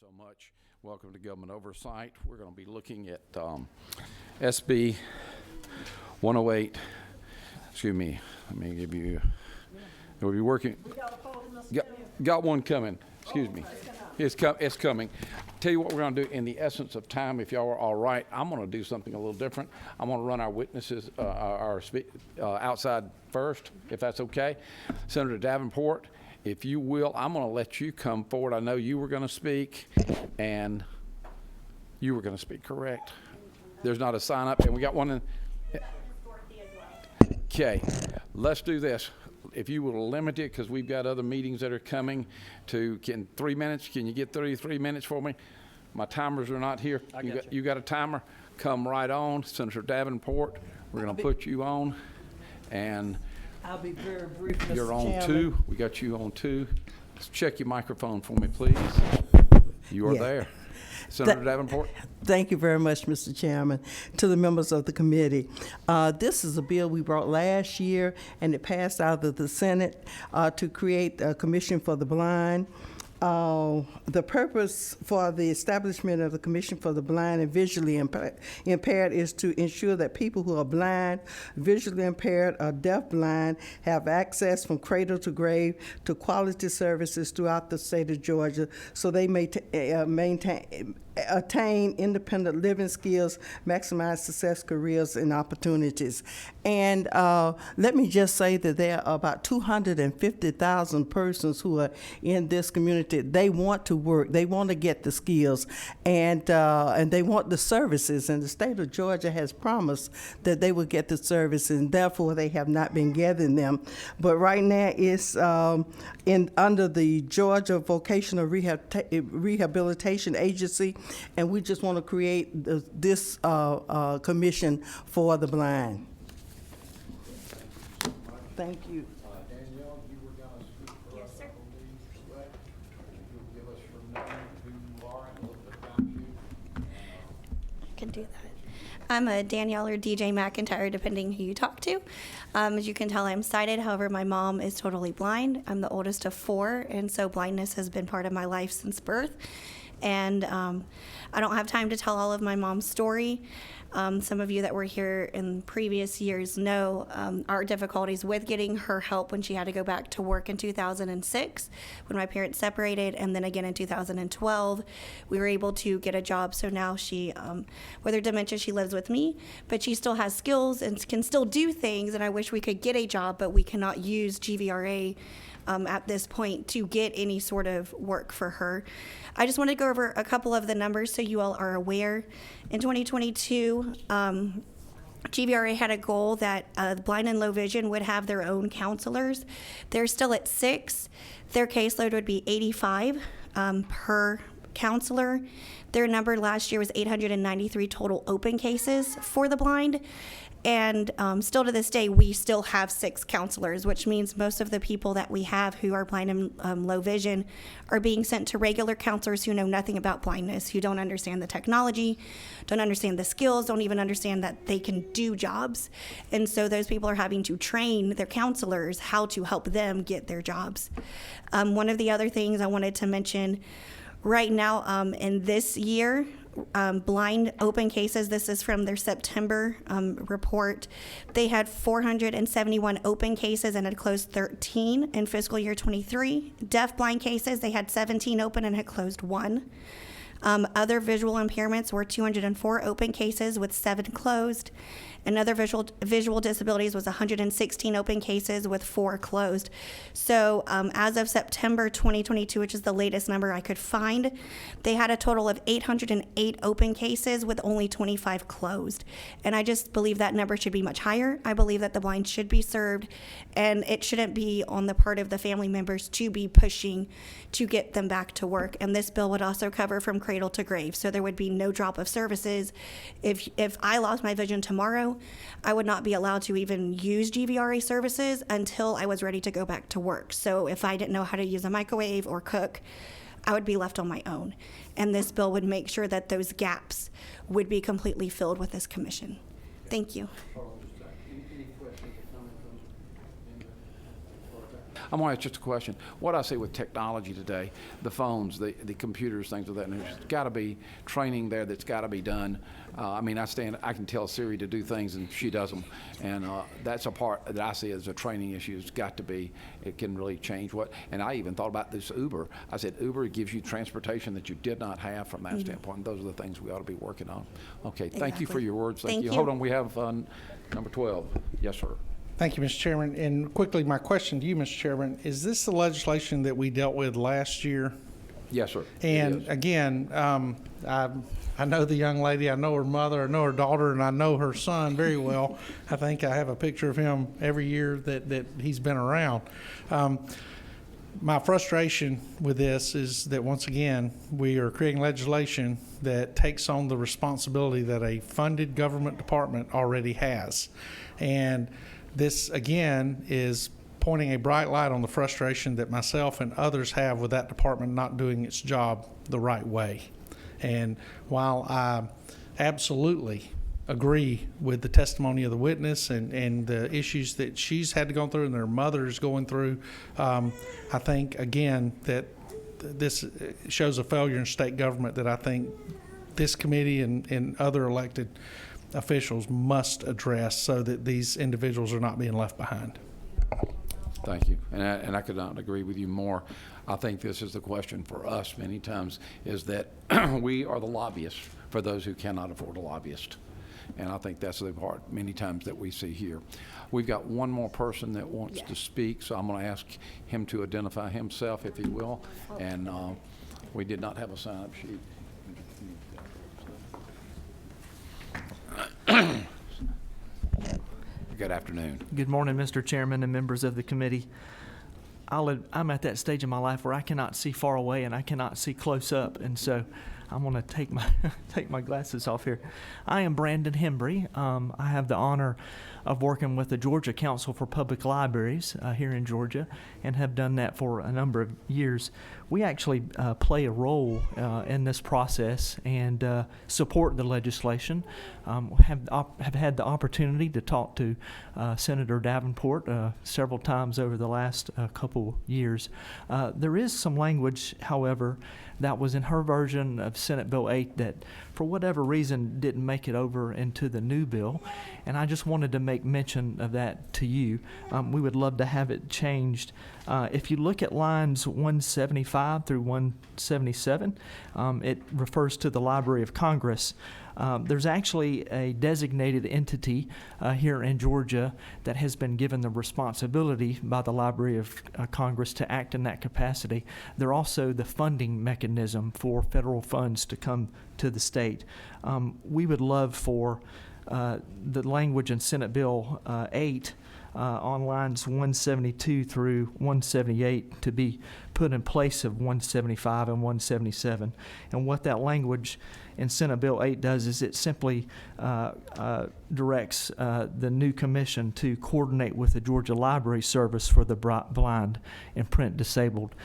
so much. Welcome to Government Oversight. We're going to be looking at SB 108. Excuse me. Let me give you. We'll be working. Got one coming. Excuse me. It's coming. Tell you what we're going to do in the essence of time, if y'all are all right. I'm going to do something a little different. I'm going to run our witnesses, outside first, if that's okay. Senator Davenport, if you will, I'm going to let you come forward. I know you were going to speak, and you were going to speak, correct? There's not a sign up, and we got one in. Okay, let's do this. If you will limit it, because we've got other meetings that are coming to, 3 minutes? Can you get 33 minutes for me? My timers are not here. You got a timer? Come right on. Senator Davenport, we're going to put you on. And I'll be very brief, Mr. you're on Chairman. 2. We got you on 2. Let's check your microphone for me, please. You are there. Senator Davenport. Thank you very much, Mr. Chairman. To the members of the committee, this is a bill we brought last year, and it passed out of the Senate to create a commission for the blind. The purpose for the establishment of the Commission for the Blind and Visually Impaired is to ensure that people who are blind, visually impaired, or deafblind have access from cradle to grave to quality services throughout the state of Georgia, so they may attain independent living skills, maximize success, careers, and opportunities. And let me just say that there are about 250,000 persons who are in this community. They want to work, they want to get the skills, and they want the services. And the state of Georgia has promised that they will get the services, and therefore they have not been getting them. But right now it's under the Georgia Vocational Rehabilitation Agency, and we just want to create this commission for the blind. Thank you. Danielle, you were going to speak for us. Yes, sir. Would you give us your name, who you are, and a little bit about you? I can do that. I'm a Danielle or DJ McIntyre, depending who you talk to. As you can tell, I'm sighted. However, my mom is totally blind. I'm the oldest of 4, and so blindness has been part of my life since birth. And I don't have time to tell all of my mom's story. Some of you that were here in previous years know our difficulties with getting her help when she had to go back to work in 2006 when my parents separated, and then again in 2012 we were able to get a job. So now she, with her dementia, she lives with me, but she still has skills and can still do things, and I wish we could get a job, but we cannot use GVRA at this point to get any sort of work for her. I just want to go over a couple of the numbers so you all are aware. In 2022, GVRA had a goal that blind and low vision would have their own counselors. They're still at 6. Their caseload would be 85 per counselor. Their number last year was 893 total open cases for the blind. And still to this day, we still have 6 counselors, which means most of the people that we have who are blind and low vision are being sent to regular counselors who know nothing about blindness, who don't understand the technology, don't understand the skills, don't even understand that they can do jobs. And so those people are having to train their counselors how to help them get their jobs. One of the other things I wanted to mention right now in this year, blind open cases, this is from their September report. They had 471 open cases and had closed 13 in fiscal year 23. Deaf blind cases, they had 17 open and had closed 1. Other visual impairments were 204 open cases with 7 closed. And other visual disabilities was 116 open cases with 4 closed. So as of September 2022, which is the latest number I could find, they had a total of 808 open cases with only 25 closed. And I just believe that number should be much higher. I believe that the blind should be served, and it shouldn't be on the part of the family members to be pushing to get them back to work. And this bill would also cover from cradle to grave. So there would be no drop of services. If I lost my vision tomorrow, I would not be allowed to even use GVRA services until I was ready to go back to work. So if I didn't know how to use a microwave or cook, I would be left on my own. And this bill would make sure that those gaps would be completely filled with this commission. Thank you. I'm going to ask just a question. What I see with technology today, the phones, the computers, things of that, and there's got to be training there that's got to be done. I mean, I can tell Siri to do things and she does them, and that's a part that I see as a training issue. It's got to be. It can really change what. And I even thought about this Uber. I said Uber gives you transportation that you did not have from that standpoint. And those are the things we ought to be working on. Okay, thank you for your words. Thank you. Hold on, we have number 12. Yes, sir. Thank you, Mr. Chairman. And quickly, my question to you, Mr. Chairman, is this the legislation that we dealt with last year? Yes, sir. And again, I know the young lady, I know her mother, I know her daughter, and I know her son very well. I think I have a picture of him every year that he's been around. My frustration with this is that, once again, we are creating legislation that takes on the responsibility that a funded government department already has. And this, again, is pointing a bright light on the frustration that myself and others have with that department not doing its job the right way. And while I absolutely agree with the testimony of the witness and the issues that she's had to go through and their mother is going through, I think, again, that this shows a failure in state government that I think this committee and other elected officials must address so that these individuals are not being left behind. Thank you. And I could not agree with you more. I think this is the question for us many times, is that we are the lobbyists for those who cannot afford a lobbyist. And I think that's the part many times that we see here. We've got one more person that wants to speak, so I'm going to ask him to identify himself, if he will. And we did not have a sign-up sheet. Good afternoon. Good morning, Mr. Chairman and members of the committee. I'm at that stage in my life where I cannot see far away and I cannot see close up, and so I'm going to take my glasses off here. I am Brandon Hembry. I have the honor of working with the Georgia Council for Public Libraries here in Georgia, and have done that for a number of years. We actually play a role in this process and support the legislation. Have had the opportunity to talk to Senator Davenport several times over the last couple years. There is some language, however, that was in her version of Senate Bill 8 that, for whatever reason, didn't make it over into the new bill. And I just wanted to make mention of that to you. We would love to have it changed. If you look at lines 175 through 177, it refers to the Library of Congress. There's actually a designated entity here in Georgia that has been given the responsibility by the Library of Congress to act in that capacity. They're also the funding mechanism for federal funds to come to the state. We would love for the language in Senate Bill 8 on lines 172 through 178 to be put in place of 175 and 177. And what that language in Senate Bill 8 does is it simply directs the new commission to coordinate with the Georgia Library Service for the blind and print disabled.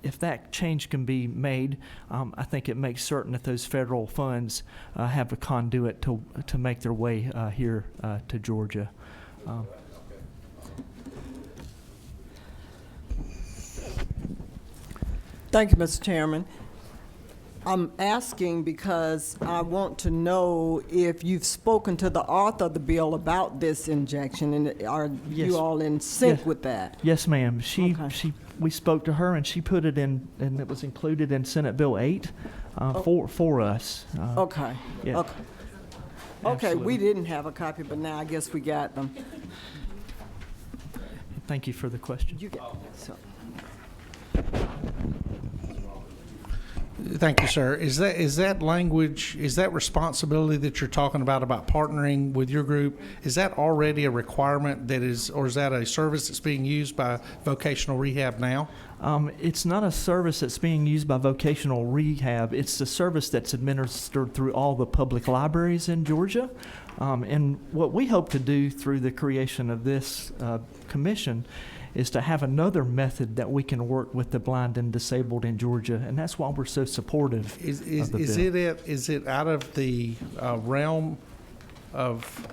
If that change can be made, I think it makes certain that those federal funds have a conduit to make their way here to Georgia. Thank you, Mr. Chairman. I'm asking because I want to know if you've spoken to the author of the bill about this injection, and are Yes. you all in sync Yes. with that? Yes, ma'am. Okay. We spoke to her, and she put it in, and it was included in Senate Bill 8 for us. Okay. Yeah. Okay. Okay, Absolutely. we didn't have a copy, but now I guess we got them. Thank you for the question. You got so. Thank you, sir. Is that language, is that responsibility that you're talking about partnering with your group, is that already a requirement that is, or is that a service that's being used by vocational rehab now? It's not a service that's being used by vocational rehab. It's the service that's administered through all the public libraries in Georgia. And what we hope to do through the creation of this commission is to have another method that we can work with the blind and disabled in Georgia, and that's why we're so supportive Is of the bill. it out of the realm of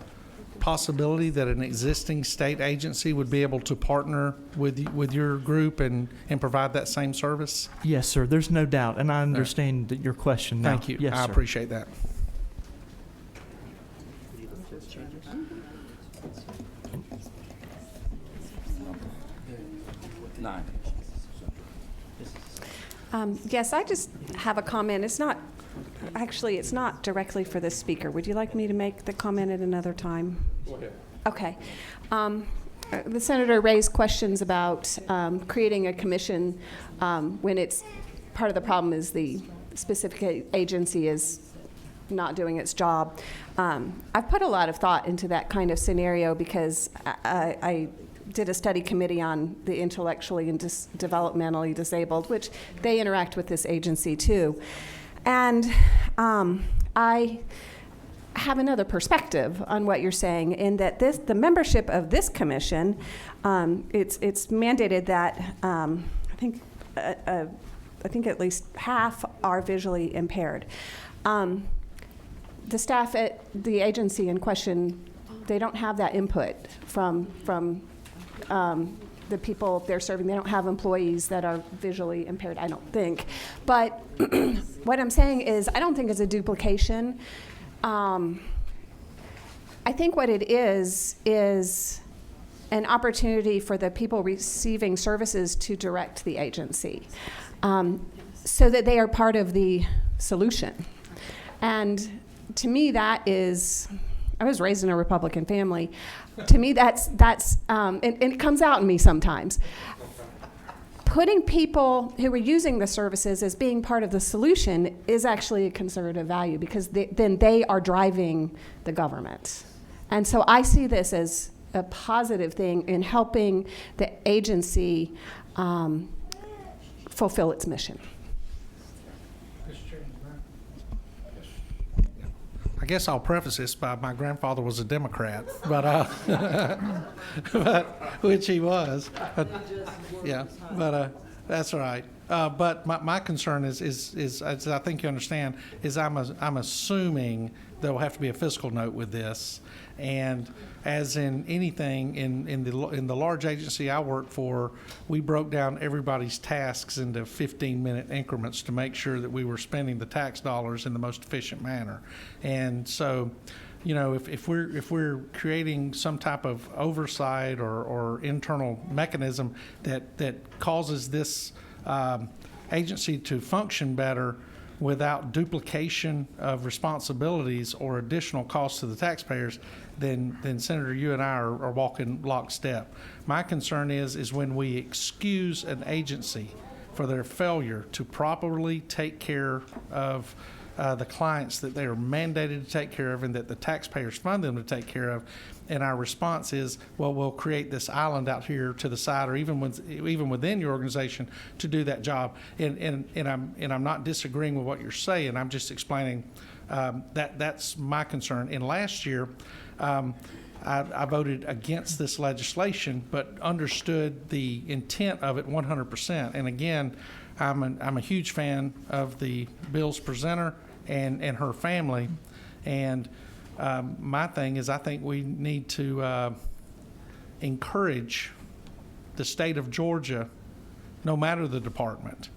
possibility that an existing state agency would be able to partner with your group and provide that same service? Yes, sir. There's no doubt, and I understand your question now. Thank you. Yes, I sir. appreciate that. Yes, I just have a comment. It's not directly for this speaker. Would you like me to make the comment at another time? Go ahead. Okay. The senator raised questions about creating a commission when it's part of the problem is the specific agency is not doing its job. I've put a lot of thought into that kind of scenario because I did a study committee on the intellectually and developmentally disabled, which they interact with this agency too. And I have another perspective on what you're saying in that the membership of this commission, it's mandated that I think at least half are visually impaired. The staff at the agency in question, they don't have that input from the people they're serving. They don't have employees that are visually impaired, I don't think. But what I'm saying is I don't think it's a duplication. I think what it is an opportunity for the people receiving services to direct the agency so that they are part of the solution. And to me, that is, I was raised in a Republican family. To me, that's and it comes out in me sometimes. Putting people who are using the services as being part of the solution is actually a conservative value because then they are driving the government. And so I see this as a positive thing in helping the agency fulfill its mission. I guess I'll preface this by my grandfather was a Democrat, but which he was. But, yeah, but that's all right. But my concern is as I think you understand, is I'm assuming there will have to be a fiscal note with this, and as in anything in the large agency I work for, we broke down everybody's tasks into 15-minute increments to make sure that we were spending the tax dollars in the most efficient manner, and so. You know, if we're creating some type of oversight or internal mechanism that causes this agency to function better without duplication of responsibilities or additional costs to the taxpayers, then Senator, you and I are walking lockstep. My concern is when we excuse an agency for their failure to properly take care of the clients that they are mandated to take care of and that the taxpayers fund them to take care of, and our response is, well, we'll create this island out here to the side, or even within your organization to do that job. And I'm not disagreeing with what you're saying. I'm just explaining that's my concern. And last year, I voted against this legislation, but understood the intent of it 100%. And again, I'm a huge fan of the bill's presenter and her family. And my thing is I think we need to encourage the state of Georgia, no matter the department,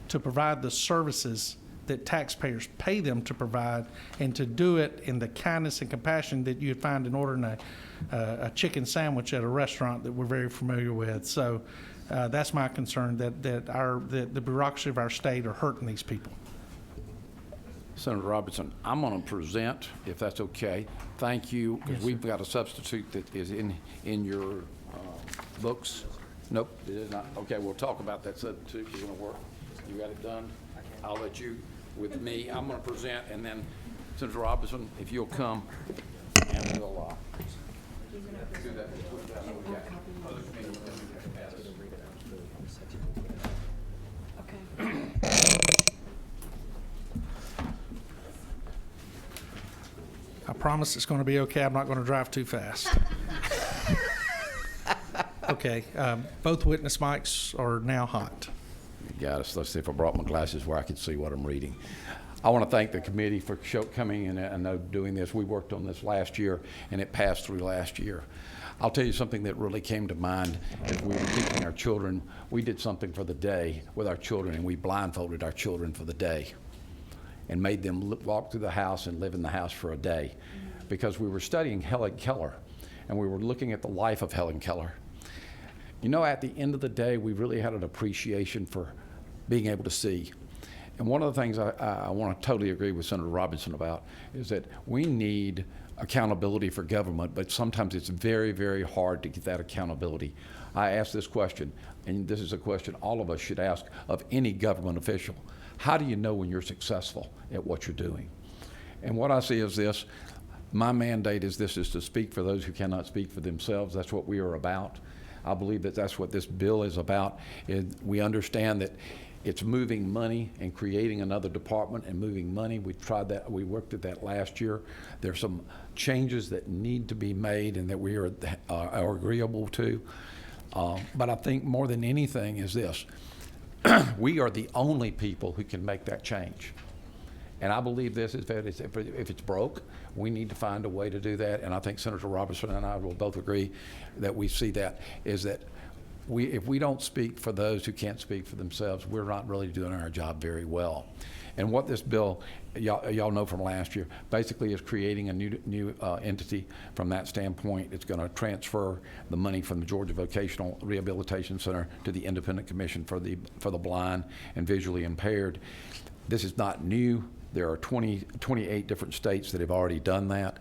to provide the services that taxpayers pay them to provide, and to do it in the kindness and compassion that you'd find in ordering a chicken sandwich at a restaurant that we're very familiar with. So that's my concern, that the bureaucracy of our state are hurting these people. Senator Robertson, I'm going to present, if that's okay. Thank you, because Yes, we've got a substitute that is in your books. Nope, it is not. Okay, we'll talk about that substitute. You're going to work. You got it done? I'll let you with me. I'm going to present, and then Senator Robertson, if you'll come, and we'll do that. I promise it's going to be okay. I'm not going to drive too fast. Okay, both witness mics are now hot. You got us. Let's see if I brought my glasses where I could see what I'm reading. I want to thank the committee for coming and doing this. We worked on this last year, and it passed through last year. I'll tell you something that really came to mind as we were teaching our children. We did something for the day with our children, and we blindfolded our children for the day and made them walk through the house and live in the house for a day, because we were studying Helen Keller, and we were looking at the life of Helen Keller. You know, at the end of the day, we really had an appreciation for being able to see. And one of the things I want to totally agree with Senator Robinson about is that we need accountability for government, but sometimes it's very, very hard to get that accountability. I ask this question, and this is a question all of us should ask of any government official. How do you know when you're successful at what you're doing? And what I see is this. My mandate is to speak for those who cannot speak for themselves. That's what we are about. I believe that that's what this bill is about. We understand that it's moving money and creating another department and moving money. We tried that. We worked at that last year. There's some changes that need to be made and that we are agreeable to. But I think more than anything is this. We are the only people who can make that change. And I believe this is that if it's broke, we need to find a way to do that. And I think Senator Robertson and I will both agree that we see that is that if we don't speak for those who can't speak for themselves, we're not really doing our job very well. And what this bill, y'all know from last year, basically is creating a new entity from that standpoint. It's going to transfer the money from the Georgia Vocational Rehabilitation Center to the Independent Commission for the Blind and Visually Impaired. This is not new. There are 28 different states that have already done that.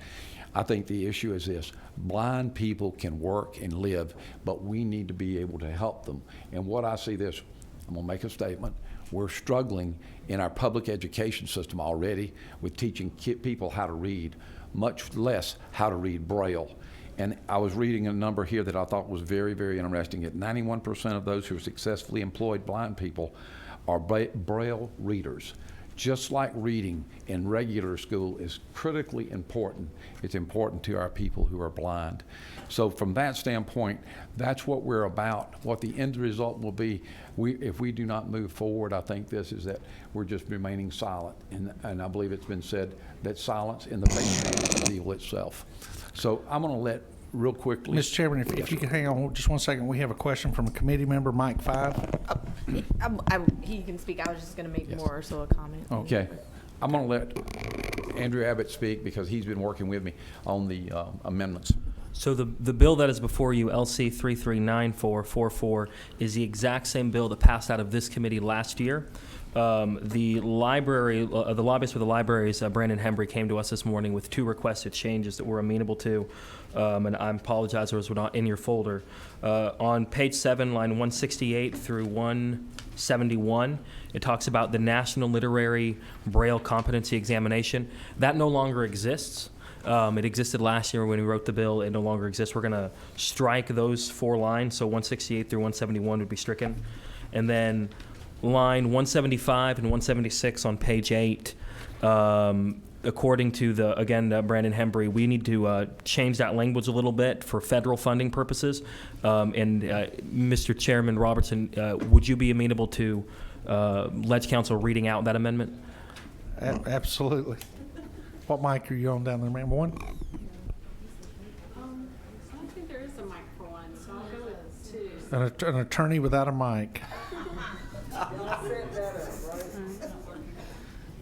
I think the issue is this. Blind people can work and live, but we need to be able to help them. And what I see this, I'm going to make a statement. We're struggling in our public education system already with teaching people how to read, much less how to read Braille. And I was reading a number here that I thought was very, very interesting. That 91% of those who are successfully employed blind people are Braille readers. Just like reading in regular school is critically important, it's important to our people who are blind. So from that standpoint, that's what we're about. What the end result will be, if we do not move forward, I think this is that we're just remaining silent. And I believe it's been said that silence in the face of the deal itself. So I'm going to let real quickly. Mr. Chairman, if you can hang on just one second, we have a question from a committee member, Mike 5. He can speak. I was just going to make Yes. more so a comment. Okay. I'm going to let Andrew Abbott speak because he's been working with me on the amendments. So the bill that is before you, LC 339444, is the exact same bill that passed out of this committee last year. The lobbyist for the libraries, Brandon Hembry, came to us this morning with 2 requested changes that we're amenable to, and I apologize those were not in your folder. On page 7, line 168 through 171, it talks about the National Literary Braille Competency Examination. That no longer exists. It existed last year when we wrote the bill. It no longer exists. We're going to strike those 4 lines, so 168 through 171 would be stricken. And then line 175 and 176 on page 8, according to Brandon Hembry, we need to change that language a little bit for federal funding purposes. Mr. Chairman Robertson, would you be amenable to Ledge Council reading out that amendment? Absolutely. What mic are you on down there, ma'am? One? I don't think there is a mic for one, so I'll go with 2. An attorney without a mic.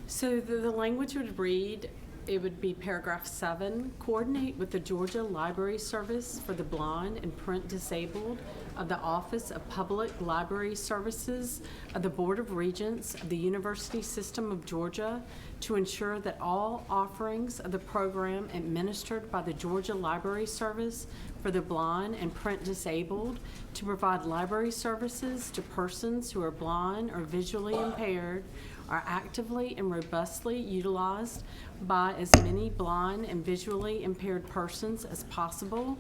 So the language would read, it would be paragraph 7, coordinate with the Georgia Library Service for the Blind and Print Disabled of the Office of Public Library Services of the Board of Regents of the University System of Georgia to ensure that all offerings of the program administered by the Georgia Library Service for the Blind and Print Disabled to provide library services to persons who are blind or visually impaired are actively and robustly utilized by as many blind and visually impaired persons as possible,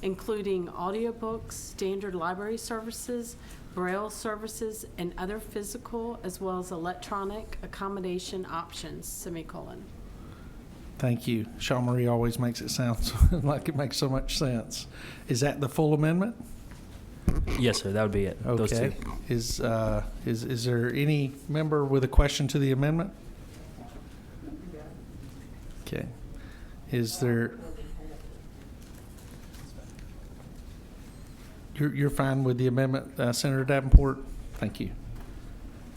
including audiobooks, standard library services, Braille services, and other physical as well as electronic accommodation options, semicolon. Thank you. Sean Marie always makes it sound like it makes so much sense. Is that the full amendment? Yes, sir. That would be it. Those 2. Okay. Is there any member with a question to the amendment? Okay. Is there, you're fine with the amendment, Senator Davenport? Thank you.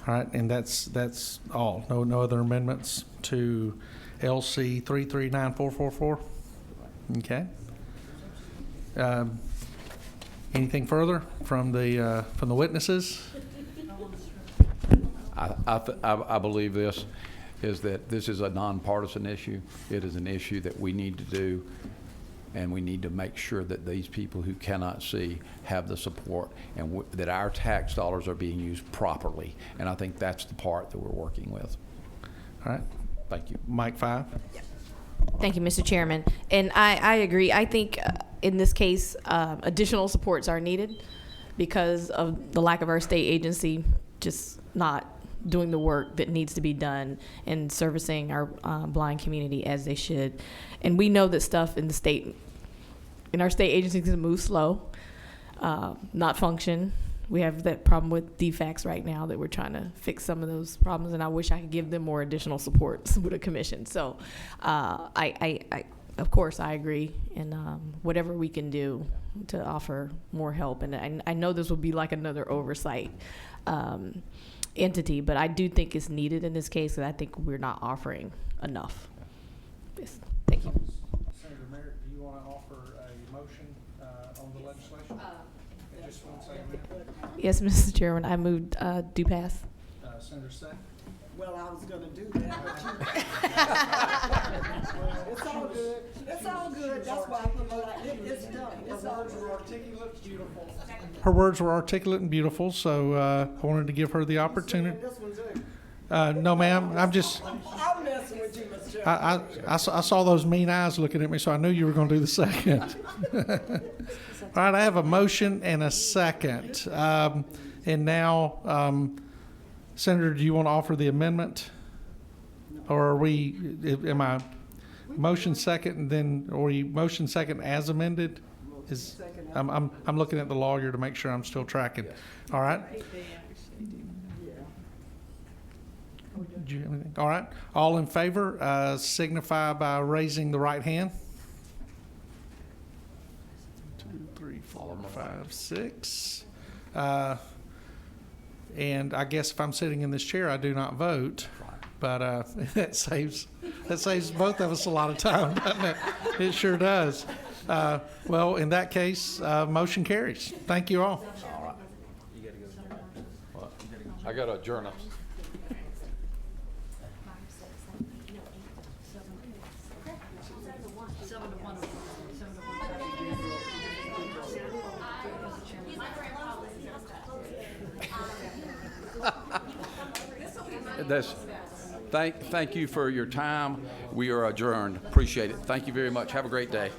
All right, and that's all. No other amendments to LC 339444? Okay. Anything further from the witnesses? I believe this is that this is a nonpartisan issue. It is an issue that we need to do, and we need to make sure that these people who cannot see have the support, and that our tax dollars are being used properly. And I think that's the part that we're working with. All right. Thank you. Mike 5. Thank you, Mr. Chairman. And I agree. I think in this case, additional supports are needed because of the lack of our state agency just not doing the work that needs to be done in servicing our blind community as they should. And we know that stuff in our state agencies can move slow, not function. We have that problem with DFACS right now that we're trying to fix some of those problems, and I wish I could give them more additional supports with a commission. So I of course, I agree, and whatever we can do to offer more help. And I know this will be like another oversight entity, but I do think it's needed in this case, and I think we're not offering enough. Yes. Thank you. Senator Merritt, do you want to offer a motion on the legislation? Just one second. Yes, Mr. Chairman, I moved do pass. Senator Sack? Well, I was gonna do that, but it's all good. It's all good. That's why I put my, it's done. It's all good. Her words were articulate and beautiful, so I wanted to give her the opportunity. This one too. No, ma'am. I'm just. I'm messing with you, Mr. Chairman. I saw those mean eyes looking at me, so I knew you were going to do the second. All right, I have a motion and a second. And now, Senator, do you want to offer the amendment? Or am I motion second and then, or you motion second as amended? I'm looking at the lawyer to make sure I'm still tracking. All right. Do you have anything? All right. All in favor, signify by raising the right hand. 2, 3, 4, 5, 6. And I guess if I'm sitting in this chair, I do not vote. But that saves both of us a lot of time, doesn't it? It sure does. Well, in that case, motion carries. Thank you all. All right. Well, I got to adjourn us. Thank you for your time. We are adjourned. Appreciate it. Thank you very much. Have a great day.